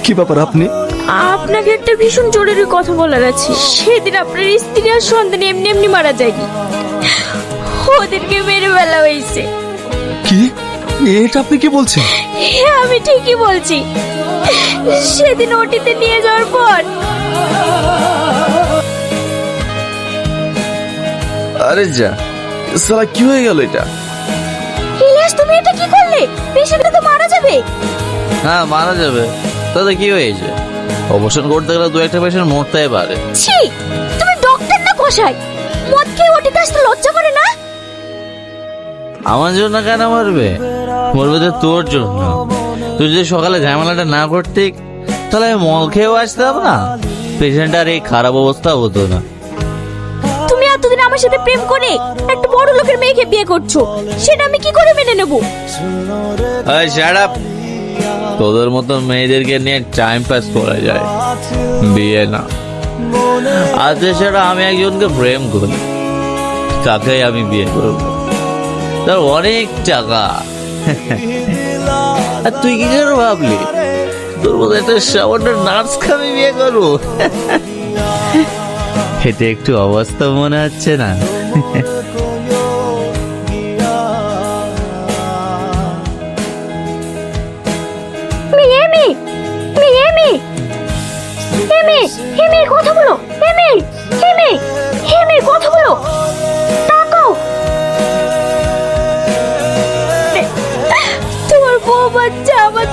কি ব্যাপার আপনি? আপনাকে একটা ভীষণ জরুরি কথা বলার আছে। সেদিন আপনার স্ত্রী আর সন্তান এমনি এমনি মারা যায়নি, ওদেরকে মেরে ফেলা হয়েছে। কি? এটা আপনি কি বলছেন? হ্যাঁ, আমি ঠিকই বলছি। সেদিন ওটিতে নিয়ে যাওয়ার পর আরে যা, সালা কি হয়ে গেল এটা? ইলিয়াস, তুমি এটা কি করলে? পেশেন্টটা তো মারা যাবে। হ্যাঁ, মারা যাবে। তাতে কি হয়েছে? অপারেশন করতে গেলে দু একটা পেশেন্ট মরতেই পারে। ছি, তুমি ডক্টর না কসাই? মদ খেয়ে ওটিতে আসতে লজ্জা করে না? আমার জন্য কেন মরবে? মরবে তো তোর জন্য। তুই যদি সকালে ঝামেলাটা না করতি তাহলে আমি মল খেয়েও আসতাম না, পেশেন্টটার এই খারাপ অবস্থা হতো না। তুমি এতদিন আমার সাথে প্রেম করে একটা বড় লোকের মেয়েকে বিয়ে করছো, সেটা আমি কি করে মেনে নেব? এই শাট আপ! তোদের মতো মেয়েদেরকে নিয়ে টাইম পাস করা যায়, বিয়ে না। আর সেটা আমি একজনকে প্রেম করি, তাকেই আমি বিয়ে করবো। তার অনেক টাকা। আর তুই কি করে ভাবলি তোর মতো একটা সামান্য নার্সকে আমি বিয়ে করবো? এটা একটু অবস্থা মনে হচ্ছে না? কথা বলো, কথা বলো। তাকাও, তোমার বউ বাচ্চা আমার